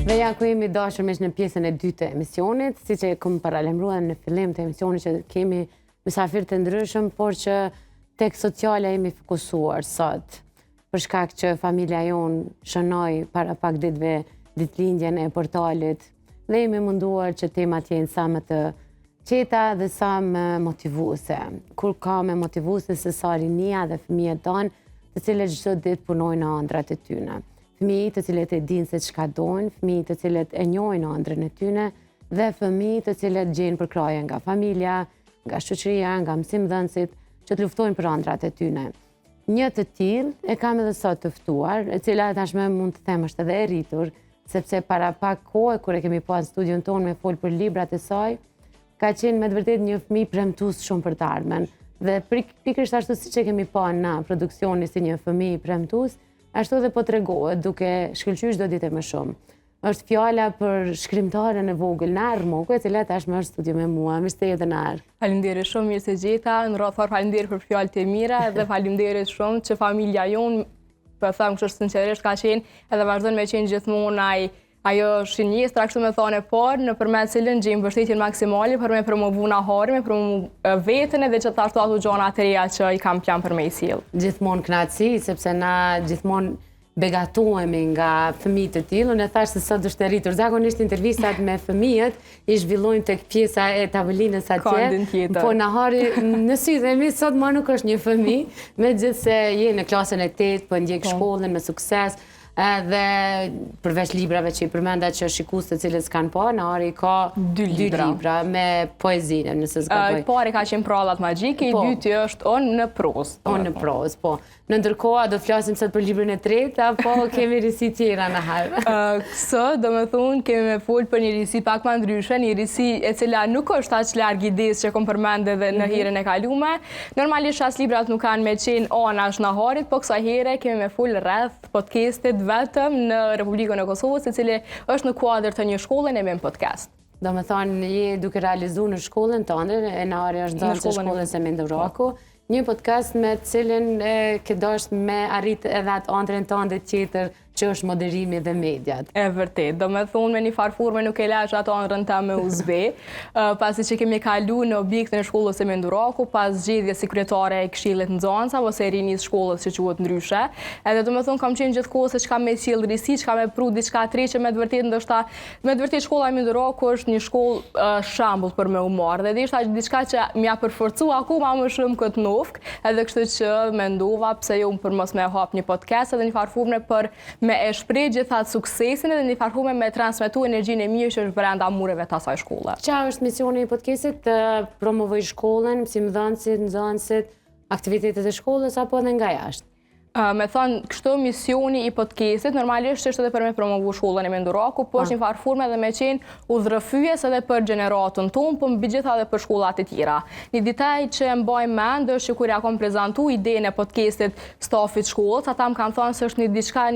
Dhe ja ku jemi dashur në pjesën e dytë të emisionit, si që këmë paralajmëruar në fillim të emisionit që kemi mysafir të ndryshëm, por që tek sociale jemi fokusuar sot. Për shkak që familja jonë shënoi para pak ditëve ditëlindjen e portalit dhe jemi munduar që temat jenë sa më të qeta dhe sa më motivuese. Kur ka më motivuese se sa rinia dhe fëmijët tanë, të cilët çdo ditë punojnë në ëndrat e tyre. Fëmijë të cilët e dinë se çka dojnë, fëmijë të cilët e njohin ëndrën e tyre dhe fëmijë të cilët gjejnë përkraje nga familja, nga shoqëria, nga mësimdhënësit që të luftojnë për ëndrat e tyre. Një të tillë e kam edhe sot të ftuar, e cila tashmë mund të them është edhe e rritur, sepse para pak kohë kur e kemi pas studion tonë me fol për librat e saj, ka qenë me të vërtetë një fëmijë premtues shumë për të ardhmen. Dhe pikërisht ashtu siç e kemi pa në produksioni si një fëmijë premtues, ashtu dhe po tregohet duke shkëlqyer çdo ditë më shumë. Është fjala për shkrimtaren e vogël Nar Moku, e cila tashmë është studio me mua. Mirë se jete Nar. Faleminderit shumë, mirë se gjeta. Në radhë fort faleminderit për fjalët e mira dhe faleminderit shumë që familja jonë, po them kështu sinqerisht, ka qenë edhe vazhdon me qenë gjithmonë ajo shinjestra, kështu me thënë e parë, nëpërmjet cilën gjejmë mbështetjen maksimale për me promovu naharin, me promovu veten edhe që ashtu ato gjëra të reja që i kam plan për me i sjell. Gjithmonë kënaqësi, sepse na gjithmonë begatohemi nga fëmijë të tillë. Unë thash se sot është e rritur. Zakonisht intervistat me fëmijët i zhvillojnë tek pjesa e tavolinës atje. Po nahari në sy themi sot më nuk është një fëmijë, megjithse je në klasën e 8, po ndjek shkollën me sukses. Dhe përveç librave që i përmenda që shikues të cilët s'kan pa, Nahari ka dy libra me poezinë, nëse s'gaboj. Pari ka qenë Prallat magjike, i dyti është On në prozë. On në prozë, po. Në ndërkohë, do të flasim sot për librin e tretë, apo kemi risi tjera në harë? Sot, do me thunë, kemi me folë për një risi pak më ndryshe, një risi e cila nuk është aq larg idesë që kom përmende dhe në herën e kalume. Normalisht as librat nuk kanë me qenë anash Naharit, po kësaj here kemi me folë rreth podcastit vetëm në Republikën e Kosovës, e cili është në kuadër të një shkolle në podcast. Do me thonë, je duke realizu në shkollën tënde, e Nahari është dalë që shkollën se Mendovraku, një podcast me cilin ke dashur me arrit edhe atë ëndrën tënde tjetër që është moderimi dhe mediat. E vërtet, do me thunë me një farforme nuk e lash ato ëndrën ta me uzbe, pasi që kemi kalu në objektin e shkollës e Mendovraku, pas zgjedhjes si kryetare e Këshillit Nxënësa ose e rinisë shkollës që quhet ndryshe. Edhe do me thunë kam qenë gjithkohë se çka me sjell risi, çka me pru diçka të re që me të vërtetë ndoshta me të vërtetë shkolla e Mendovraku është një shkollë shembull për me u marrë dhe ishte diçka që m'ia përforcua akoma më shumë këtë nofk, edhe kështu që mendova pse jo për mos me hap një podcast edhe një farforme për me e shpreh gjithatë suksesin edhe një farforme me transmetu energjinë e mirë që është brenda mureve të asaj shkolle. Çfarë është misioni i podcastit? Të promovoj shkollën, mësimdhënësit, nxënësit, aktivitetet e shkollës apo edhe nga jashtë? Me thonë, kështu misioni i podcastit, normalisht është edhe për me promovu shkollën e Mendovraku, po është një farforme edhe me qenë udhërrëfyes edhe për gjeneratën tonë, po mbi gjitha edhe për shkollat e tjera. Një detaj që e mbaj mend është që kur ja kom prezantu idenë e podcastit stafit shkollës, ata më kanë thënë se është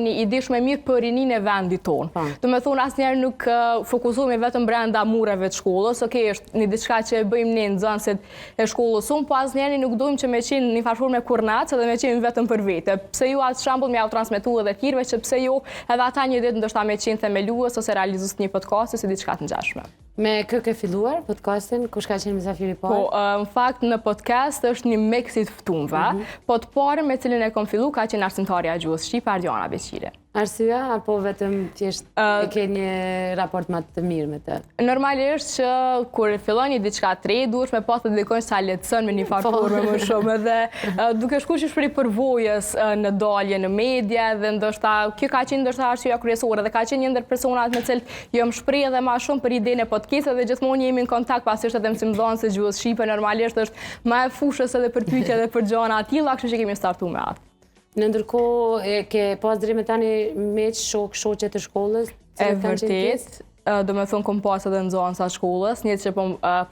një ide shumë e mirë për rininë e vendit tonë. Do me thonë, asnjëherë nuk fokusohemi vetëm brenda mureve të shkollës, është një diçka që e bëjmë ne nxënësit e shkollës sonë, po asnjëherë nuk dojmë që me qenë një farforme kurnac edhe me qenë vetëm për vete. Pse ju atë shembull m'ja u transmetu edhe tjerëve që pse jo edhe ata një ditë ndoshta me qenë themelues ose realizues një podcast ose diçka të ngjashme. Me kë ke filluar podcastin? Kush ka qenë mysafiri i parë? Po, në fakt në podcast është një mix i ftumve, po të parën me cilin e kom fillu ka qenë arsimtarja e gjuhës shqipe Ardiana Beqiri. Arsyeja apo vetëm thjesht e ke një raport më të mirë me të? Normalisht që kur fillon një diçka të re, duhesh me pas të dedikosh sa lehtëson me një farforme më shumë edhe duke shkuar shpër përvojës në dalje në media dhe ndoshta kjo ka qenë ndoshta arsyeja kryesore dhe ka qenë një ndër personat me cilët jam shpreh edhe më shumë për idenë e podcastit dhe gjithmonë jemi në kontakt pasi është edhe mësimdhënës e gjuhës shqipe, normalisht është më e fushës edhe për pyetje edhe për gjëra të tilla, kështu që kemi startuar me atë. Në ndërkohë ke pas deri me tani me shoqe të shkollës? E vërtet, do me thonë kom pas edhe nxënësa të shkollës, një që po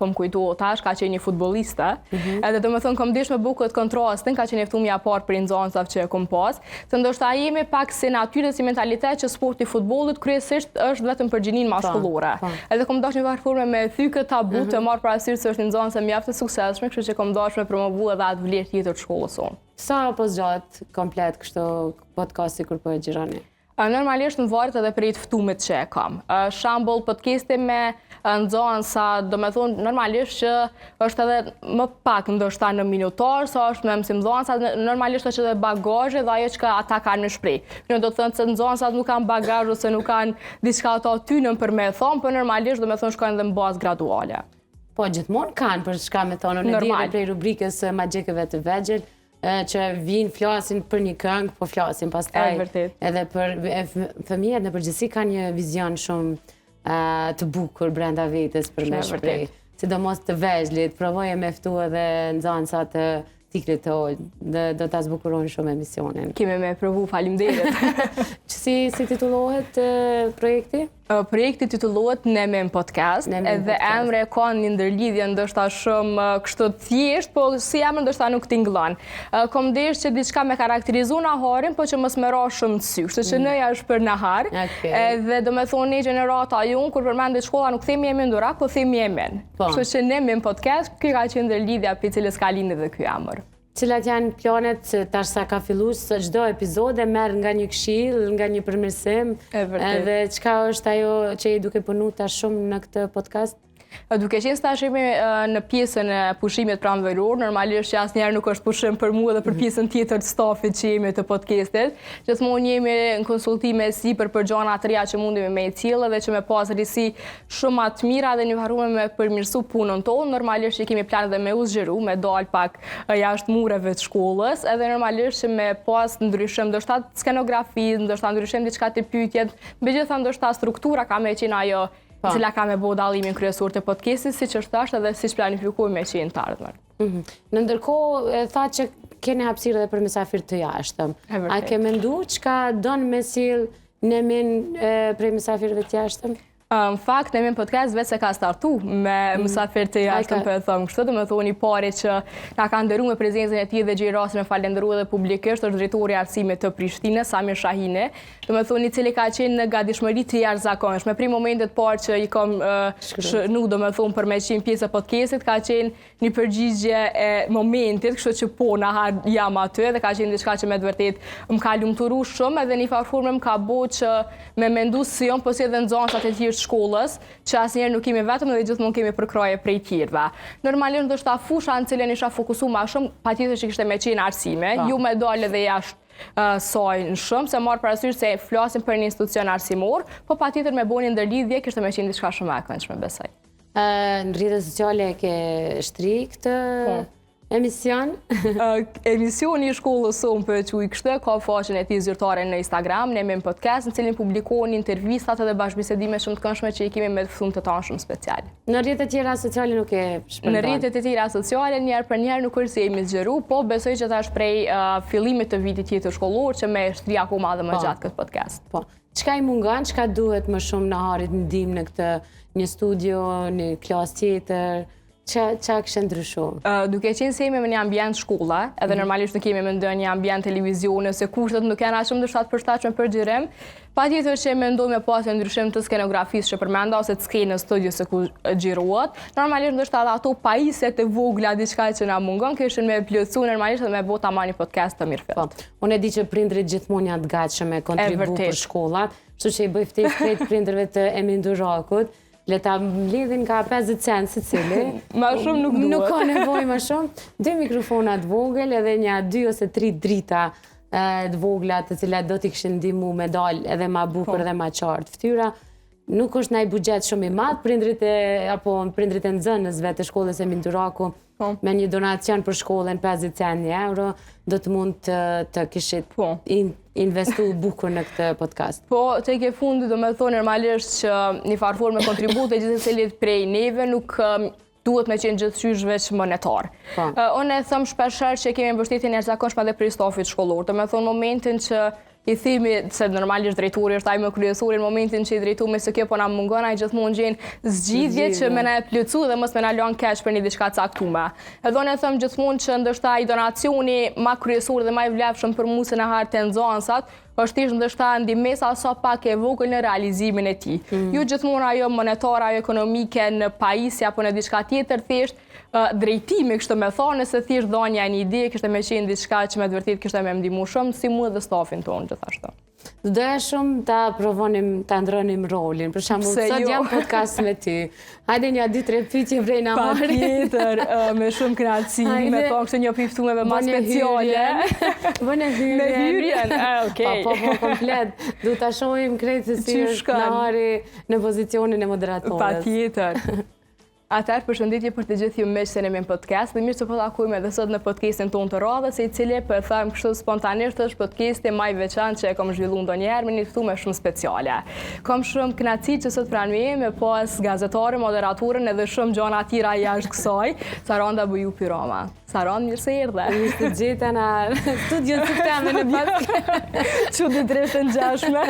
më kujtohet tash, ka qenë një futbolliste, edhe do me thonë kom dish me bukët kontrastin, ka qenë ftumja parë për nxënësave që kom pas, se ndoshta jemi pak si natyrë si mentalitet që sporti futbollit kryesisht është vetëm për gjininë mashkullore. Edhe kom dashur një farforme me thy këtë tabu të marr parasysh se është një nxënëse mjaft e suksesshme, kështu që kom dashur me promovu edhe atë vlerë tjetër të shkollës sonë. Sa apo zgjat komplet kështu podcasti kur po e xhironi? Normalisht në varet edhe prej të ftumit që e kam. Shambull, podcasti me nxënësa, do me thonë normalisht që është edhe më pak ndoshta në minutar, sa është me mësim nxënësa, normalisht është edhe bagazhe dhe ajo që ata kanë në shpreh. Në do të thënë se nxënësat nuk kanë bagazh ose nuk kanë diçka ato tynën për me thonë, por normalisht do me thonë shkojnë dhe në bazë graduale. Po, gjithmonë kanë për çka me thonë, në diri prej rubrikës Magjikëve të vegjël, që vinë flasin për një këngë, po flasin pastaj edhe për fëmijët në përgjithësi kanë një vizion shumë të bukur brenda vetes për me shpreh. Sidomos të vegjëlit, provoj me ftu edhe nxënësa të ciklit të ol, do ta zbukurojnë shumë emisionin. Kemi me provu, faleminderit. Si titullohet projekti? Projekti titullohet Nemen Podcast, edhe emri ka një ndërlidhje ndoshta shumë kështu thjesht, po si emër ndoshta nuk tingëllon. Kom desh që diçka me karakterizu naharin, po që mos më ra shumë të sy, kështu që nëja është për nahar. Edhe do me thonë një gjenerata jonë, kur përmendet shkolla nuk themi jemi ndurak, po themi jemen. Kështu që Nemen Podcast, kjo ka qenë ndërlidhja për cilës ka lindur dhe ky emër. Cilat janë planet tash sa ka filluar së çdo epizode merr nga një këshill, nga një përmirësim, edhe çka është ajo që i duke punu tash shumë në këtë podcast? Duke qenë tash jemi në pjesën e pushimit pranveror, normalisht që asnjëherë nuk është pushim për mua dhe për pjesën tjetër të stafit që jemi të podcastit. Gjithmonë jemi në konsultime sipër për gjëra të reja që mundemi me cilë dhe që me pas risi shumë më të mira dhe një harruar me përmirësu punën tonë. Normalisht që kemi plan edhe me u zgjeru, me dal pak jashtë mureve të shkollës, edhe normalisht që me pas ndryshim ndoshta skenografi, ndoshta ndryshim diçka të pyetjet, megjithatë ndoshta struktura ka më qenë ajo cila ka me bo dallimin kryesor të podcastit, siç është tash edhe siç planifikojmë me qenë të ardhmen. Në ndërkohë, tha që keni hapësirë edhe për mysafirë të jashtëm. A ke mendu çka don me sill Nemen prej mysafirëve të jashtëm? Në fakt, Nemen Podcast vetë se ka startu me mysafirë të jashtëm, për e thëmë kështu, dhe me thoni pari që na ka ndëru me prezencën e tij dhe gjej rastin me falenderu edhe publikisht, është drejtori i arsimit të Prishtinës, Samir Shahine, dhe me thoni cili ka qenë në gatishmëri të jashtëzakonshme. Prej momentit parë që i kam shënu, do me thonë për me qenë pjesë e podcastit, ka qenë një përgjigje e momentit, kështu që po na jam aty dhe ka qenë diçka që me të vërtet më ka lumturu shumë edhe një farë më ka bo që me mendu si jon, po si edhe nxënësat e tjerë shkollës, që asnjëherë nuk kemi vetëm dhe gjithmonë kemi përkraje prej tjerëve. Normalisht ndoshta fusha në cilën isha fokusuar më shumë, patjetër që kishte me qenë arsime, ju me dalë edhe jashtë saj në shumë, se marr parasysh se flasim për një institucion arsimor, po patjetër me bëni ndërlidhje kishte me qenë diçka shumë e këndshme, besoj. Në rrjetet sociale ke shtri këtë emision? Emisioni i shkollës sonë për që i kështë, ka faqen e tij zyrtare në Instagram, Nemen Podcast, në cilin publikohen intervistat edhe bashkëbisedime shumë të këndshme që i kemi me fëmijë të tanë shumë special. Në rrjetet tjera sociale nuk e shpërndan? Në rrjetet e tjera sociale njerë për njerë nuk është se jemi zgjeru, po besoj që tash prej fillimit të vitit tjetër shkollor që me shtri akoma dhe më gjatë këtë podcast. Po. Çka i mungon, çka duhet më shumë naharit ndihmë në këtë një studio, një klasë tjetër? Qa kështë ndryshu? Duke qenë se jemi me një ambient shkolla, edhe normalisht nuk kemi me ndonjë një ambient televizione, se kushtet nuk janë shumë të përshtatshme për xhirim, patjetër që mendoj me pas ndryshim të skenografisë që përmenda ose të skenës studio se ku xhirohet. Normalisht ndoshta ato pajisjet e vogla diçka që na mungon, kishin me plotësu normalisht dhe me bëu tamam një podcast të mirëfillt. Unë e di që prindrit gjithmonë janë të gatshëm me kontribu për shkollat, kështu që i bëj ftesë krejt prindërve të Emin Durakut. Le ta mlidhin ka 50 cent secili. Ma shumë nuk duhet. Nuk ka nevojë më shumë. 2 mikrofona të vogël edhe një 2 ose 3 drita të vogla të cilat do t'i kishin ndihmu me dal edhe ma bukur edhe ma qartë fytyra. Nuk është ndaj buxhet shumë i madh, prindrit e nxënësve të shkollës Emin Duraku me një donacion për shkollën 50 cent euro do të mund të kishit investu bukur në këtë podcast. Po, tek e fundi do me thonë normalisht që një farë forme kontribute gjithsecilit prej neve nuk duhet me qenë gjithçysh veç monetar. Unë e them shpeshherë që kemi mbështetje jashtëzakonshme edhe prej stafit shkollor. Do me thonë momentin që i themi se normalisht drejtori është ai më kryesori, në momentin që i drejtuam se kjo po na mungon, ai gjithmonë gjen zgjidhje që më na e plotsu dhe mos më na lën keq për një diçka të caktuar. Edhe unë them gjithmonë që ndoshta ai donacioni më kryesor dhe më i vlefshëm për mua se na hartë nxënësat është thjesht ndoshta ndihmesa sa pak e vogël në realizimin e tij. Jo gjithmonë ajo monetare, ajo ekonomike në pajisje apo në diçka tjetër, thjesht drejtimi kështë me thonë, nëse thjesht dhënia një ide, kështë me qenë diçka që me të vërtet kështë me ndihmu shumë, si mua dhe stafin tonë gjithashtu. Doja shumë ta provonim, ta ndronim rolin. Për shembull, sot jam podcast me ty. Hajde një 2-3 pyetje vrej na marrë. Patjetër, me shumë kënaqësi, me thonë kështë një piftume me ma speciale. Bëne hyrjen. Me hyrjen, okej. Po, komplet. Du ta shohim krejt se si është Nahari në pozicionin e moderatorës. Patjetër. Atëherë përshëndetje për të gjithë ju miqtë në podcast dhe mirë që po takojmë edhe sot në podcastin tonë të radhës, i cili për thëmë kështu spontanisht është podcasti më i veçantë që e kam zhvilluar ndonjëherë me një ftume shumë speciale. Kam shumë kënaqësi që sot pranë meje me pas gazetare, moderatorën edhe shumë gjëra të tjera jashtë kësaj, Saranda Buju Pirama. Sarand, mirë se erdhe. Mirë të gjitha në studio të teme në podcast. Çuditërisht e ngjashme.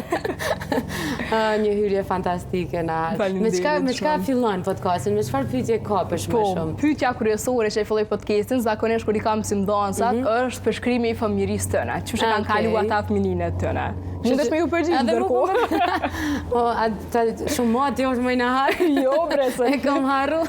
Një hyrje fantastike na. Me çka fillon podcastin? Me çfarë pyetje ka për shumë shumë? Po, pyetja kryesore që e filloi podcastin, zakonisht kur i kam si mdhansat, është përshkrimi i familjerisë tënde. Çu që kanë kaluar ata fëmininet tënde. Mundesh me ju përgjigj ndërkohë. Po, shumë mati është më Nahar. Jo, bre, e kam harru.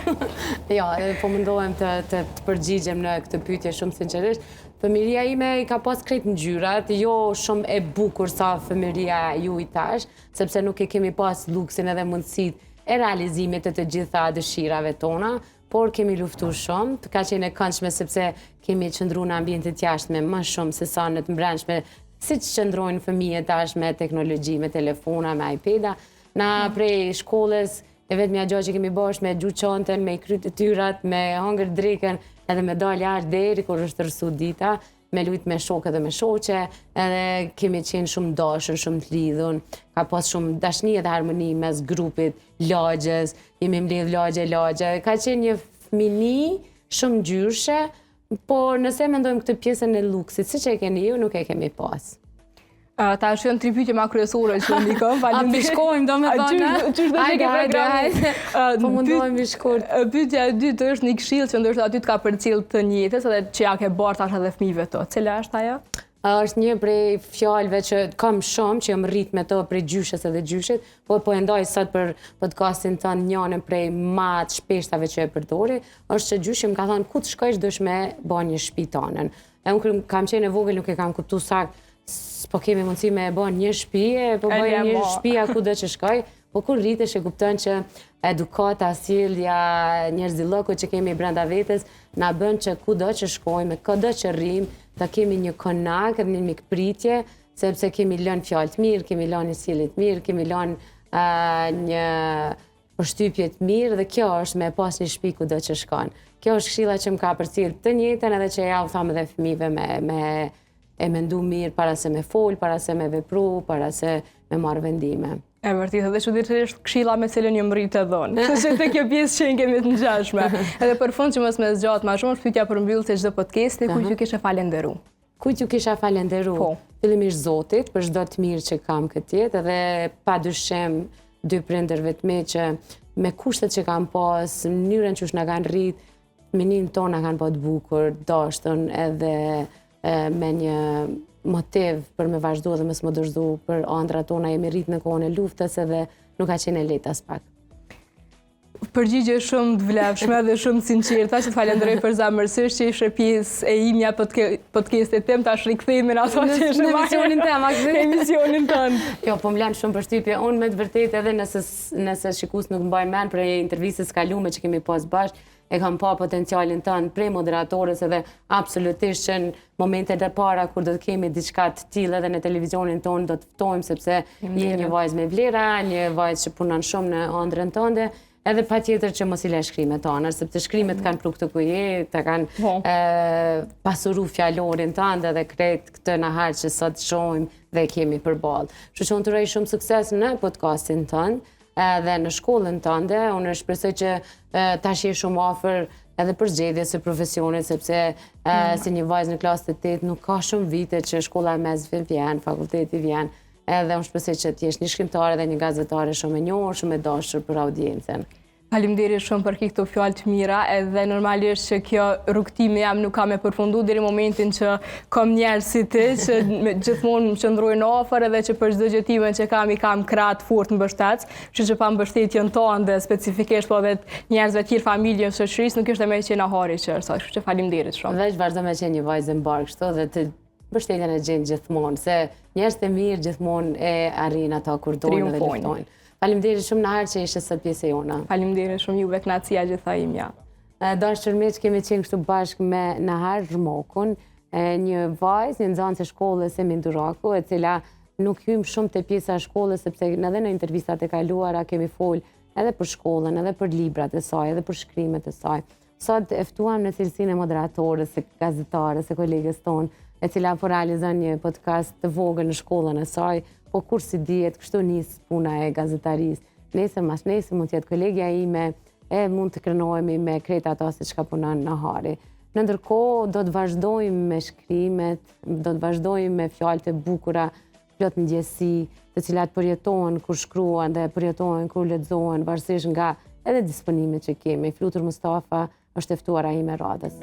Jo, po mundohem të përgjigjem në këtë pyetje shumë sinqerisht. Fëmijëria ime i ka pas krejt ngjyrat, jo shumë e bukur sa fëmijëria ju i tash, sepse nuk e kemi pas luksin edhe mundësitë e realizimit të gjitha dëshirave tona, por kemi luftuar shumë, ka qenë e këndshme sepse kemi qëndruar në ambientet jashtme më shumë se sa në të brendshme, siç qëndrojnë fëmijët tash me teknologji, me telefona, me iPad-a. Na prej shkollës e vetmja gjë që kemi bërë me gjuçonten, me kryt tyrat, me hangër drekën, edhe me dalë jashtë deri kur është rësu dita, me lujt me shokë dhe me shoqe, edhe kemi qenë shumë dashur, shumë të lidhun, ka pas shumë dashni dhe harmoni mes grupit, lagjes, jemi mbledh lagje, ka qenë një fëmini shumë ngjyrshe, por nëse mendojmë këtë pjesën e luksit, siç e keni ju, nuk e kemi pas. Ta është janë 3 pyetje ma kryesore që ndikon, faleminderit. A pishkojmë, do me thonë, Qysh do të ke programin? Po mundohemi shkurt. Pyetja e dytë është një këshill që ndoshta aty të ka përcjell të njëjtës edhe që ja ke bërë tash edhe fëmijëve to. Cila është ajo? Është një prej fjalëve që kam shumë, që jam rrit me to prej gjyshes edhe gjyshit, po e ndaj sot për podcastin tonë njënën prej ma të shpeshtave që e përdori, është që gjyshi më ka thënë ku të shkojsh dush me bën një shtëpi tonën. E unë kam qenë e vogël, nuk e kam kuptuar saktë. Po kemi mundësi me e bën një shtëpi, po bëjë një shtëpia kudo që shkoj, po kur rritesh e kupton që edukata, sjellja, njerëzillëku që kemi brenda vetes na bën që kudo që shkojmë, kudo që rrim, ta kemi një konak, një mikpritje, sepse kemi lënë fjalë të mirë, kemi lënë një sjellje të mirë, kemi lënë një përshtypje të mirë dhe kjo është me pas një shtëpi kudo që shkon. Kjo është këshilla që më ka përcjell të njëjtën edhe që ja u tham edhe fëmijëve me mendu mirë para se me fol, para se me vepru, para se me marrë vendime. E vërtet, edhe çuditërisht këshilla me cilën ju mrit e dhon. Se të kjo pjesë që kemi të ngjashme. Edhe për fund që mos më zgjat më shumë, pyetja për mbyllje çdo podcasti, kujt ju kishe falenderu? Kujt ju kisha falenderu? Po. Fillimisht Zotit për çdo të mirë që kam këtë jetë edhe padyshim dy prindërve të mi që me kushtet që kam pas, mënyrën që na kanë rrit, fëminin tona kanë pa të bukur, dashtën edhe me një motiv për me vazhdu dhe me s'më dëshdu për ëndra tona jemi rrit në kohën e luftës edhe nuk ka qenë e lehtë as pak. Përgjigje shumë të vlefshme dhe shumë sinqerta që të falenderoj për zamërsisht që ishe pjesë e imja podcastit tim, tash rikthehemi në ato që ishe në emisionin tim, në emisionin tënd. Jo, po më lën shumë përshtypje. Unë me të vërtetë edhe nëse shikues nuk mbajnë mend për intervistës kalume që kemi pas bashkë, e kam pa potencialin tënë prej moderatorës edhe absolutisht që në momentet e para kur do të kemi diçka të tillë edhe në televizionin tonë do të ftojmë sepse je një vajzë me vlera, një vajzë që punon shumë në ëndrrën tënde, edhe patjetër që mos i lë shkrimet tona, sepse shkrimet kanë pluk të ku je, ta kanë pasuru fjalorin tënd edhe krejt këtë Nahar që sot shohim dhe kemi përballë. Kështu që unë të uroj shumë sukses në podcastin tënd. Edhe në shkollën tënde, unë shpresoj që tash je shumë afër edhe për zgjedhjes së profesionit, sepse si një vajzë në klasë të 8 nuk ka shumë vite që shkolla e mesme vjen, fakulteti vjen, edhe unë shpresoj që të jesh një shkrimtare dhe një gazetare shumë e njohur, shumë e dashur për audiencën. Faleminderit shumë për këto fjalë të mira, edhe normalisht që kjo rrugtimi jam nuk kam e përfundu deri momentin që kam njerëz si ti që gjithmonë më qëndrojnë afër edhe që për çdo gjë time që kam i kam krah të fortë mbështet, kështu që pa mbështetjen tonë specifikisht po edhe njerëzve të tjerë familjes së shoqërisë nuk ishte më që Nahari që është, kështu që faleminderit shumë. Veç vazhdo me qenë një vajzë mbar kështu dhe të mbështetjen e gjenë gjithmonë, se njerëz të mirë gjithmonë e arrin ata kur dojnë dhe luftojnë. Faleminderit shumë në herë që ishe sot pjesë e jona. Faleminderit shumë juve, kënaqësia gjitha imja. Dashur kemi qenë kështu bashkë me Nahar Zhmokun, një vajzë, një nxënës e shkollës e Minduraku, e cila nuk hym shumë te pjesa e shkollës, sepse edhe në intervistat e kaluara kemi fol edhe për shkollën, edhe për librat e saj, edhe për shkrimet e saj. Sot e ftuam në cilësinë e moderatorës, e gazetares, e kolegës tonë, e cila po realizon një podcast të vogël në shkollën e saj, po kur si dihet, kështu nis puna e gazetarisë. Nesër mas nesër mund të jetë kolegja ime, e mund të krenohemi me krejt ato se çka punon Nahari. Në ndërkohë do të vazhdojmë me shkrimet, do të vazhdojmë me fjalë të bukura, plot ndjesi, të cilat përjetohen kur shkruan dhe përjetohen kur lexohen, varësisht nga edhe disponimet që kemi. Flutur Mustafa është e ftuara ime radhës.